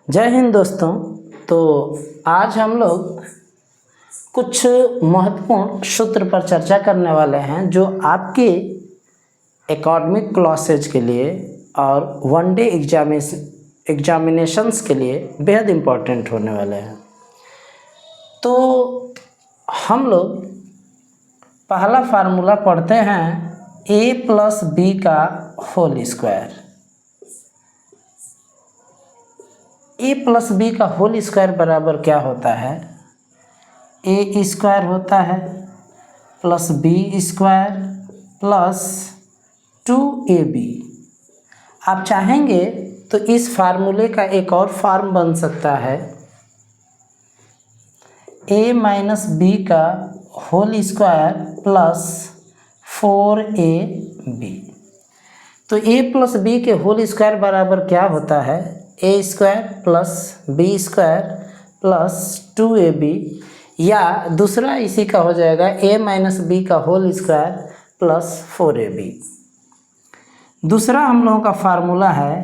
जय हिंद दोस्तों। तो आज हम लोग कुछ महत्वपूर्ण सूत्र पर चर्चा करने वाले हैं जो आपके एकेडमिक क्लासेज के लिए और वन डे एग्जामिनेशंस के लिए बेहद इम्पोर्टेंट होने वाले हैं। तो हम लोग पहला फार्मूला पढ़ते हैं a प्लस बी का whole square. a plus B का होल स्क्वायर बराबर क्या होता है? a स्क्वायर होता है plus b square plus 2ab। आप चाहेंगे तो इस फार्मूले का एक और फॉर्म बन सकता है a माइनस बी का होल स्क्वायर प्लस 4ab। तो a प्लस बी के होल स्क्वायर बराबर क्या होता है? a square plus b square plus 2ab, या दूसरा इसी का हो जाएगा a माइनस बी का होल स्क्वायर प्लस 4ab। दूसरा हम लोगों का फार्मूला है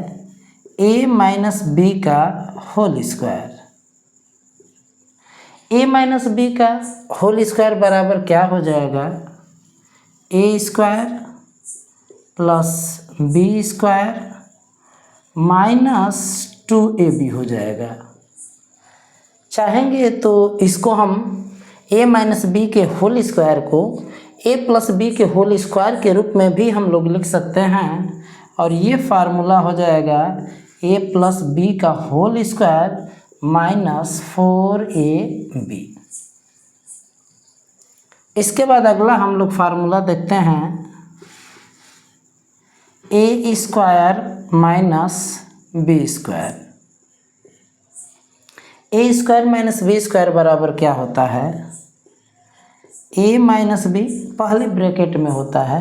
a माइनस बी का whole square. a minus B का होल स्क्वायर बराबर क्या हो जाएगा? a square plus b square minus 2ab हो जाएगा। चाहेंगे तो इसको हम a माइनस बी के होल स्क्वायर को a प्लस बी के होल स्क्वायर के रूप में भी हम लोग लिख सकते हैं, और ये फार्मूला हो जाएगा a प्लस बी का होल स्क्वायर माइनस 4ab। इसके बाद अगला हम लोग फार्मूला देखते हैं a square minus b square. a square minus b square बराबर क्या होता है? a माइनस बी पहले ब्रैकेट में होता है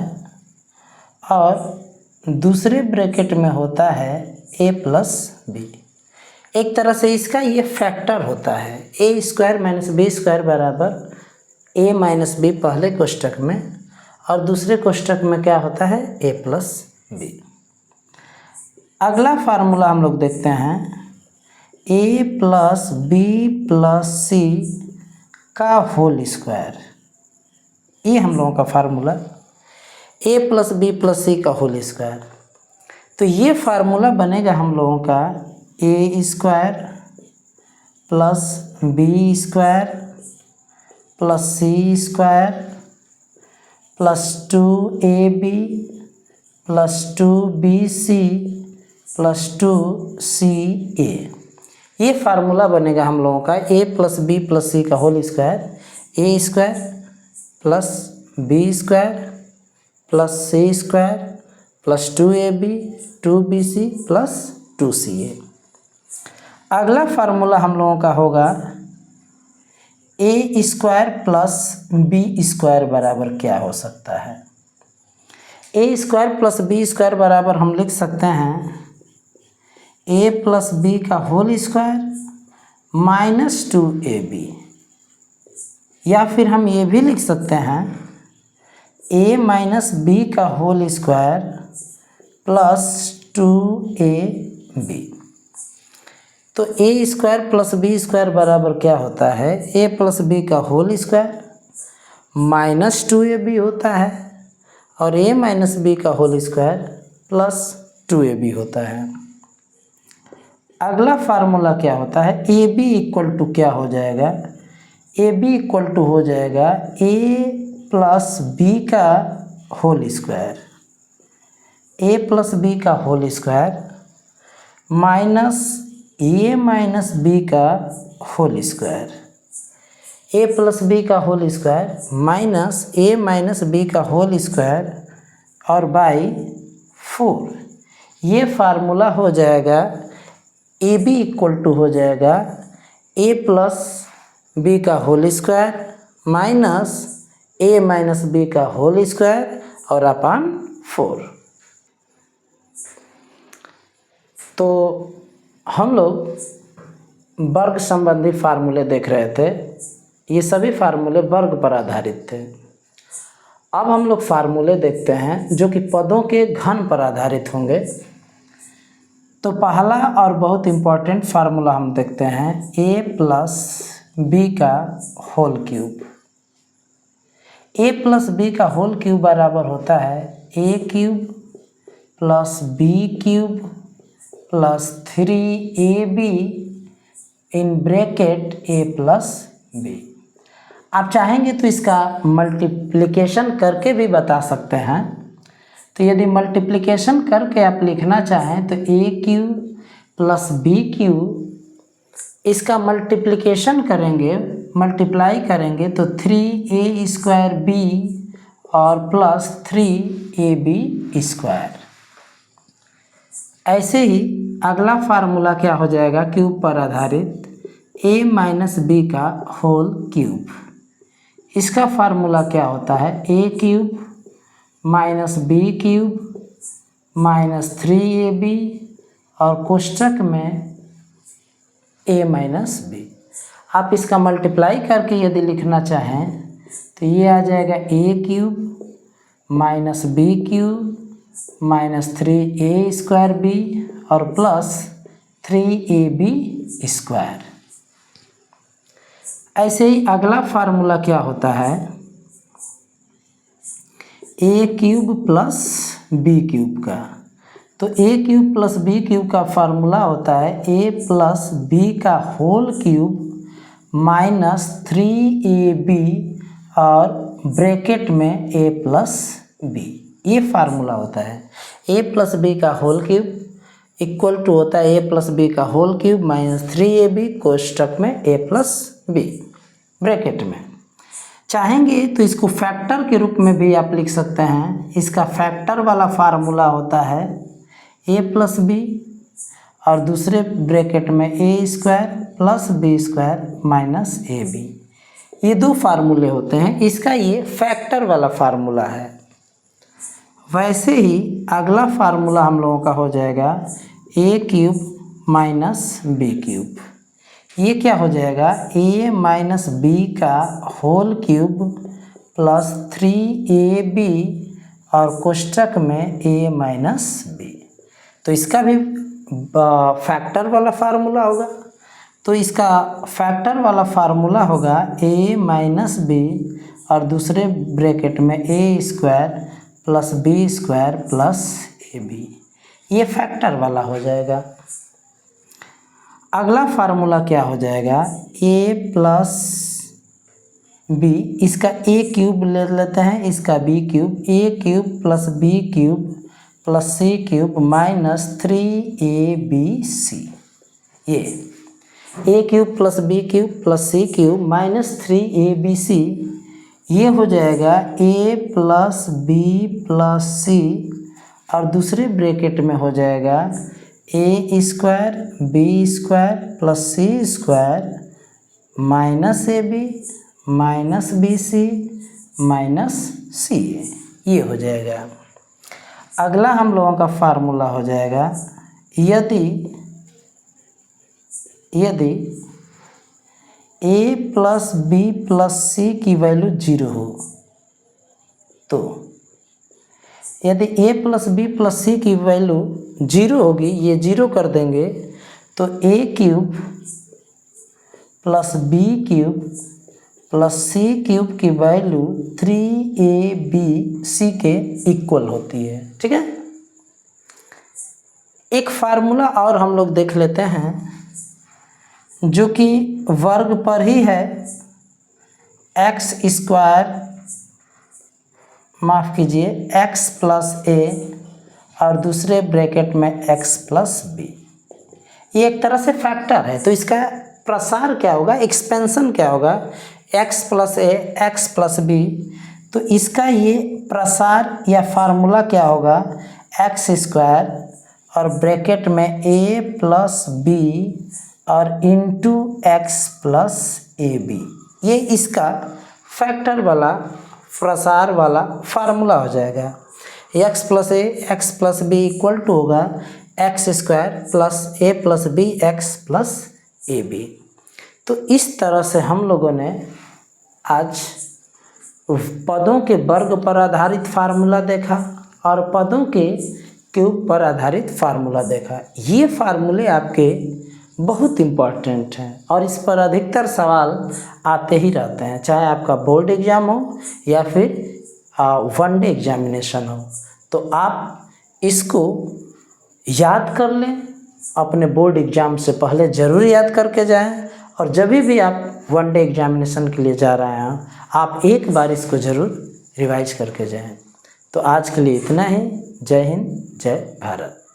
और दूसरे ब्रैकेट में होता है a प्लस बी। एक तरह से इसका ये फैक्टर होता है। a square minus b square बराबर a माइनस बी पहले कोष्ठक में और दूसरे कोष्ठक में क्या होता है? a plus B. अगला फार्मूला हम लोग देखते हैं a प्लस बी प्लस सी का होल स्क्वायर। ये हम लोगों का formula a plus B plus सी का होल स्क्वायर। तो ये फार्मूला बनेगा हम लोगों का a square plus b square plus c square plus 2ab plus 2bc plus 2ca। ये फार्मूला बनेगा हम लोगों का a प्लस बी प्लस सी का whole square. a square plus b square plus c square plus 2ab 2bc plus 2ca। अगला formula हम लोगों का होगा a square plus b square बराबर क्या हो सकता है? a square plus b square बराबर हम लिख सकते हैं a प्लस बी का होल स्क्वायर माइनस 2ab, या फिर हम ये भी लिख सकते हैं a माइनस बी का होल स्क्वायर प्लस 2ab। तो a square plus b square बराबर क्या होता है? a प्लस बी का होल स्क्वायर माइनस 2ab होता है और a माइनस बी का होल स्क्वायर प्लस 2ab होता है। अगला फार्मूला क्या होता है? ए बी इक्वल टू क्या हो जाएगा? ए बी इक्वल टू हो जाएगा a प्लस बी का whole square. a plus B का whole square minus a minus B का whole square. a plus B का whole square minus a minus B का होल स्क्वायर और by 4। ये formula हो जाएगा ए बी इक्वल टू हो जाएगा a प्लस बी का whole square minus a minus B का होल स्क्वायर और अपान 4। तो हम लोग वर्ग संबंधी फार्मूले देख रहे थे। ये सभी फार्मूले वर्ग पर आधारित थे। अब हम लोग फार्मूले देखते हैं जो कि पदों के घन पर आधारित होंगे। तो पहला और बहुत इम्पोर्टेंट फार्मूला हम देखते हैं, a प्लस बी का whole cube. a plus B का होल क्यूब बराबर होता है a cube plus b cube plus 3ab in bracket a plus b. आप चाहेंगे तो इसका मल्टीप्लिकेशन करके भी बता सकते हैं। तो यदि मल्टीप्लिकेशन करके आप लिखना चाहें तो a cube plus b cube, इसका मल्टीप्लिकेशन करेंगे, मल्टीप्लाई करेंगे तो 3a² b और प्लस 3ab स्क्वायर। ऐसे ही अगला फार्मूला क्या हो जाएगा, क्यूब पर आधारित a माइनस बी का होल क्यूब। इसका फार्मूला क्या होता है, a cube minus b cube minus 3ab और कोष्टक में a माइनस बी। आप इसका मल्टीप्लाई करके यदि लिखना चाहें तो ये आ जाएगा a cube minus b cube minus 3a² b और प्लस 3ab स्क्वायर। ऐसे ही अगला फार्मूला क्या होता है, a cube plus b cube का। तो a cube plus b cube का फार्मूला होता है a प्लस बी का होल क्यूब माइनस 3ab और ब्रैकेट में a प्लस बी। ये फार्मूला होता है a प्लस बी का होल क्यूब इक्वल टू होता है a प्लस बी का होल क्यूब माइनस 3ab कोष्टक में a प्लस बी ब्रैकेट में। चाहेंगे तो इसको फैक्टर के रूप में भी आप लिख सकते हैं। इसका फैक्टर वाला फार्मूला होता है a प्लस बी और दूसरे ब्रैकेट में a² plus b² minus ab। ये दो फार्मूले होते हैं, इसका ये फैक्टर वाला फार्मूला है। वैसे ही अगला फार्मूला हम लोगों का हो जाएगा a cube minus b cube. ये क्या हो जाएगा, a माइनस बी का होल क्यूब प्लस 3ab और कोष्टक में a माइनस बी। तो इसका भी फैक्टर वाला फार्मूला होगा। तो इसका फैक्टर वाला फार्मूला होगा a माइनस बी और दूसरे ब्रैकेट में a² plus b² plus ab। ये फैक्टर वाला हो जाएगा। अगला फार्मूला क्या हो जाएगा, a प्लस बी, इसका a क्यूब ले लेते हैं, इसका b cube, a cube plus b cube plus c cube minus 3abc। ये a cube plus b cube plus c cube minus 3abc। ये हो जाएगा a plus B plus c और दूसरे ब्रैकेट में हो जाएगा a² b² plus c² minus ab minus bc minus ca। ये हो जाएगा। अगला हम लोगों का फार्मूला हो जाएगा, यदि a plus B plus c की वैल्यू 0 हो, तो यदि a plus B plus c की वैल्यू 0 होगी, ये 0 कर देंगे तो a cube plus b cube plus c cube की वैल्यू 3abc के इक्वल होती है। ठीक है। एक फार्मूला और हम लोग देख लेते हैं जो कि वर्ग पर ही है, x², माफ़ कीजिए x प्लस a और दूसरे ब्रैकेट में x प्लस b। ये एक तरह से फैक्टर है। तो इसका प्रसार क्या होगा, एक्सपेंशन क्या होगा, x plus a x plus b। तो इसका ये प्रसार या फार्मूला क्या होगा, x² और ब्रैकेट में a प्लस b और इंटू x प्लस ab। ये इसका फैक्टर वाला प्रसार वाला फार्मूला हो जाएगा। x plus a x plus b equal to होगा x² plus a plus b x plus ab। तो इस तरह से हम लोगों ने आज पदों के वर्ग पर आधारित फार्मूला देखा और पदों के क्यूब पर आधारित फार्मूला देखा। ये फार्मूले आपके बहुत इम्पॉर्टेंट हैं और इस पर अधिकतर सवाल आते ही रहते हैं, चाहे आपका बोर्ड एग्ज़ाम हो या फिर वनडे एग्जामिनेशन हो। तो आप इसको याद कर लें, अपने बोर्ड एग्ज़ाम से पहले ज़रूर याद करके जाएं और जब भी आप वनडे एग्जामिनेशन के लिए जा रहे हैं आप एक बार इसको ज़रूर रिवाइज करके जाएं। तो आज के लिए इतना ही। जय हिंद, जय भारत।